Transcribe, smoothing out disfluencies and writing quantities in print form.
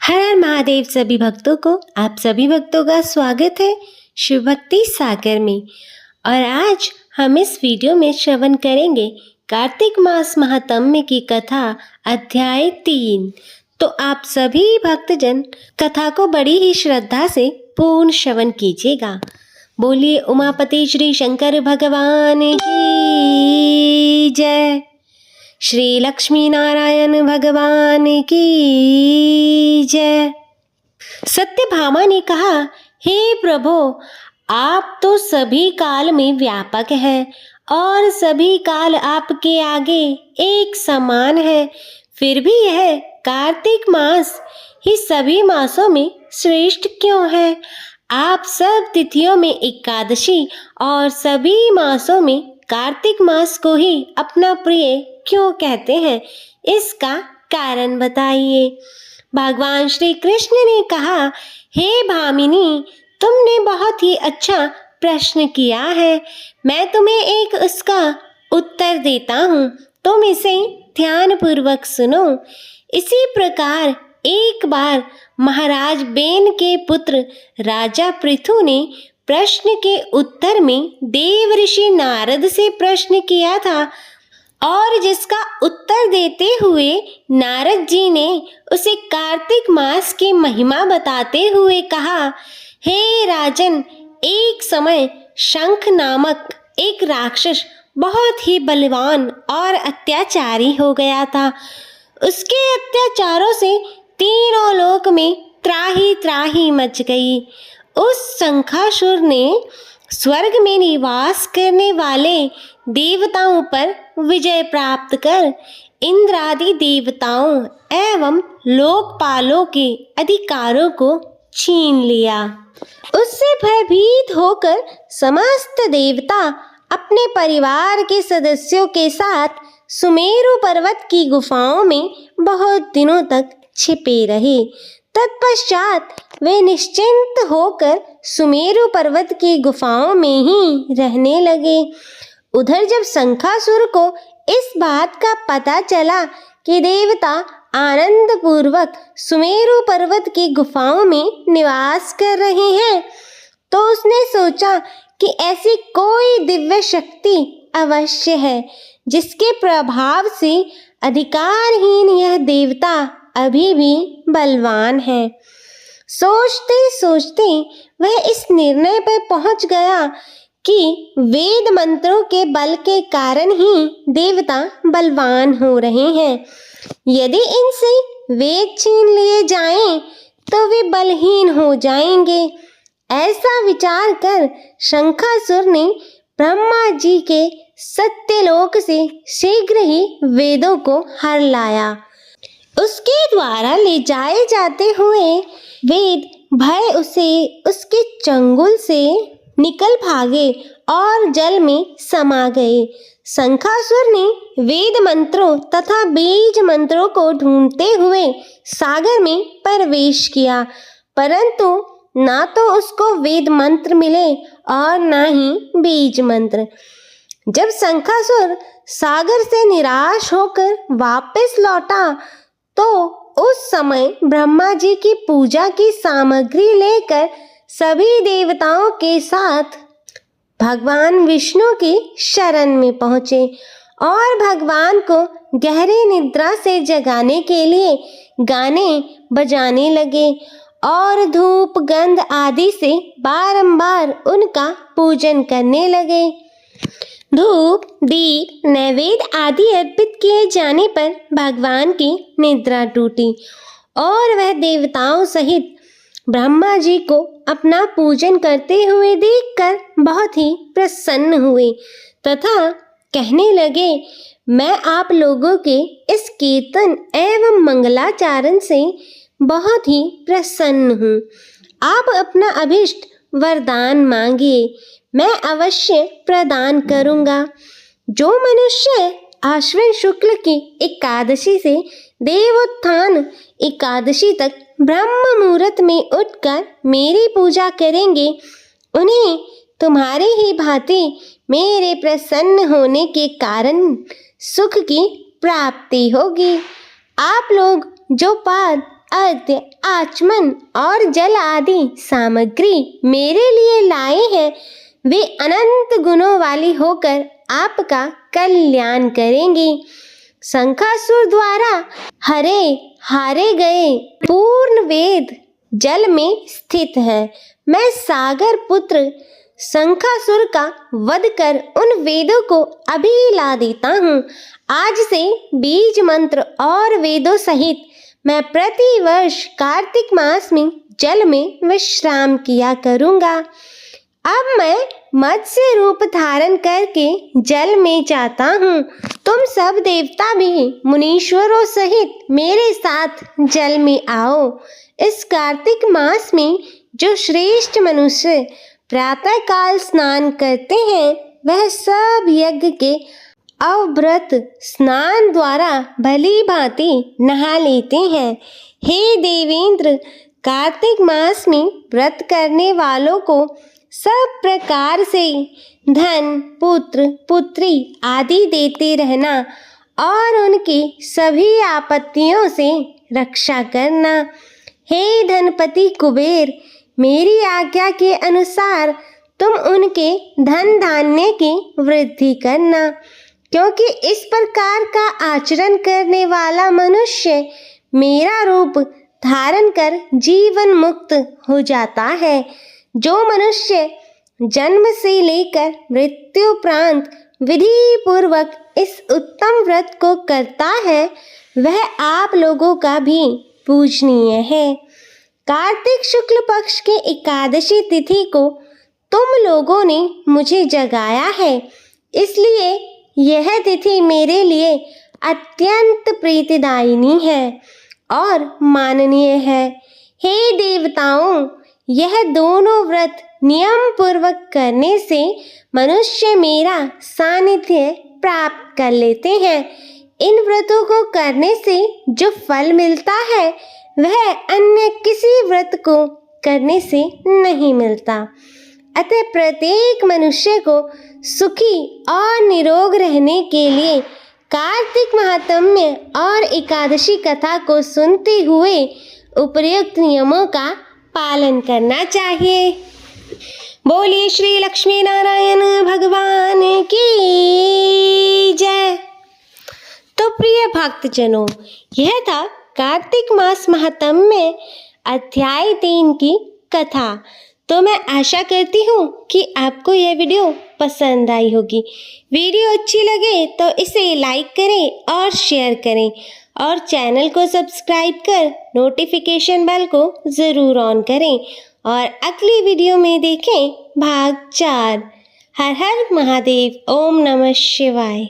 हर हर महादेव सभी भक्तों को, आप सभी भक्तों का स्वागत है शिव भक्ति सागर में। और आज हम इस वीडियो में श्रवण करेंगे कार्तिक मास महात्म्य की कथा अध्याय 3। तो आप सभी भक्तजन कथा को बड़ी ही श्रद्धा से पूर्ण श्रवण कीजिएगा। बोलिए उमापति श्री शंकर भगवान की जय, श्री लक्ष्मी नारायण भगवान की जय। सत्यभामा ने कहा, हे प्रभु, आप तो सभी काल में व्यापक हैं और सभी काल आपके आगे एक समान है। फिर भी यह कार्तिक मास ही सभी मासों में श्रेष्ठ क्यों है? आप सब तिथियों में एकादशी और सभी मासों में कार्तिक मास को ही अपना प्रिय क्यों कहते हैं? इसका कारण बताइए। भगवान श्री कृष्ण ने कहा, हे भामिनी, तुमने बहुत ही अच्छा प्रश्न किया है। मैं तुम्हें एक उसका उत्तर देता हूँ, तुम इसे ध्यान पूर्वक सुनो। इसी प्रकार एक बार महाराज बेन के पुत्र राजा पृथु ने प्रश्न के उत्तर में देव ऋषि नारद से प्रश्न किया था और जिसका उत्तर देते हुए नारद जी ने उसे कार्तिक मास की महिमा बताते हुए कहा, हे राजन, एक समय शंख नामक एक राक्षस बहुत ही बलवान और अत्याचारी हो गया था। उसके अत्याचारों से तीनों लोक में त्राही त्राही मच गई। उस शंखासुर ने स्वर्ग में निवास करने वाले देवताओं पर विजय प्राप्त कर इंद्र आदि देवताओं एवं लोकपालों के अधिकारों को छीन लिया। उससे भयभीत होकर समस्त देवता अपने परिवार के सदस्यों के साथ सुमेरु पर्वत की गुफाओं में बहुत दिनों तक छिपे रहे। तत्पश्चात वे निश्चिंत होकर सुमेरु पर्वत की गुफाओं में ही रहने लगे। उधर जब शंखासुर को इस बात का पता चला कि देवता आनंद पूर्वक सुमेरु पर्वत की गुफाओं में निवास कर रहे हैं, तो उसने सोचा कि ऐसी कोई दिव्य शक्ति अवश्य है जिसके प्रभाव से अधिकारहीन यह देवता अभी भी बलवान है। सोचते सोचते वह इस निर्णय पर पहुंच गया कि वेद मंत्रों के बल के कारण ही देवता बलवान हो रहे हैं। यदि इनसे वेद छीन लिए जाएं तो वे बलहीन हो जाएंगे। ऐसा विचार कर शंखासुर ने ब्रह्मा जी के सत्यलोक से शीघ्र ही वेदों को हर लाया। उसके द्वारा ले जाए जाते हुए वेद भय उसे उसके चंगुल से निकल भागे और जल में समा गए। शंखासुर ने वेद मंत्रों तथा बीज मंत्रों को ढूंढते हुए सागर में प्रवेश किया, परंतु ना तो उसको वेद मंत्र मिले और ना ही बीज मंत्र। जब शंखासुर सागर से निराश होकर वापस लौटा तो उस समय ब्रह्मा जी की पूजा की सामग्री लेकर सभी देवताओं के साथ भगवान विष्णु की शरण में पहुँचे और भगवान को गहरी निद्रा से जगाने के लिए गाने बजाने लगे और धूप गंध आदि से बारंबार उनका पूजन करने लगे। धूप, दीप, नैवेद्य आदि अर्पित किए जाने पर भगवान की निद्रा टूटी और वह देवताओं सहित ब्रह्मा जी को अपना पूजन करते हुए देखकर बहुत ही प्रसन्न हुए तथा कहने लगे, मैं आप लोगों के इस कीर्तन एवं मंगलाचरण से बहुत ही प्रसन्न हूँ। आप अपना अभिष्ट वरदान मांगिए, मैं अवश्य प्रदान करूँगा। जो मनुष्य आश्विन शुक्ल की एकादशी से देवोत्थान एकादशी तक ब्रह्म मुहूर्त में उठकर मेरी पूजा करेंगे, उन्हें तुम्हारी ही भांति मेरे प्रसन्न होने के कारण सुख की प्राप्ति होगी। आप लोग जो पाद अर्घ्य, आचमन और जल आदि सामग्री मेरे लिए लाए हैं, वे अनंत गुणों वाली होकर आपका कल्याण करेंगी। शंखासुर द्वारा हारे गए पूर्ण वेद जल में स्थित है। मैं सागर पुत्र शंखासुर का वध कर उन वेदों को अभी ला देता हूँ। आज से बीज मंत्र और वेदों सहित मैं प्रति वर्ष कार्तिक मास में जल में विश्राम किया करूँगा। अब मैं मत्स्य रूप धारण करके जल में जाता हूँ। तुम सब देवता भी मुनीश्वरों सहित मेरे साथ जल में आओ। इस कार्तिक मास में जो श्रेष्ठ मनुष्य प्रातः काल स्नान करते हैं, वह सब यज्ञ के अवव्रत स्नान द्वारा भली भांति नहा लेते हैं। हे देवेंद्र, कार्तिक मास में व्रत करने वालों को सब प्रकार से धन, पुत्र, पुत्री आदि देते रहना और उनकी सभी आपत्तियों से रक्षा करना। हे धनपति कुबेर, मेरी आज्ञा के अनुसार तुम उनके धन धान्य की वृद्धि करना, क्योंकि इस प्रकार का आचरण करने वाला मनुष्य मेरा रूप धारण कर जीवन मुक्त हो जाता है। जो मनुष्य जन्म से लेकर मृत्युपरांत विधि पूर्वक इस उत्तम व्रत को करता है, वह आप लोगों का भी पूजनीय है। कार्तिक शुक्ल पक्ष के एकादशी तिथि को तुम लोगों ने मुझे जगाया है, इसलिए यह तिथि मेरे लिए अत्यंत प्रीतिदायिनी है और माननीय है। हे देवताओं, यह दोनों व्रत नियम पूर्वक करने से मनुष्य मेरा सानिध्य प्राप्त कर लेते हैं। इन व्रतों को करने से जो फल मिलता है, वह अन्य किसी व्रत को करने से नहीं मिलता। अतः प्रत्येक मनुष्य को सुखी और निरोग रहने के लिए कार्तिक महात्म्य और एकादशी कथा को सुनते हुए उपयुक्त नियमों का पालन करना चाहिए। बोलिए श्री लक्ष्मी नारायण भगवान की जय। तो प्रिय भक्तजनों, यह था कार्तिक मास महात्म्य अध्याय 3 की कथा। तो मैं आशा करती हूँ कि आपको यह वीडियो पसंद आई होगी। वीडियो अच्छी लगे तो इसे लाइक करें और शेयर करें और चैनल को सब्सक्राइब कर नोटिफिकेशन बेल को ज़रूर ऑन करें और अगली वीडियो में देखें भाग 4। हर हर महादेव। ओम नमः शिवाय।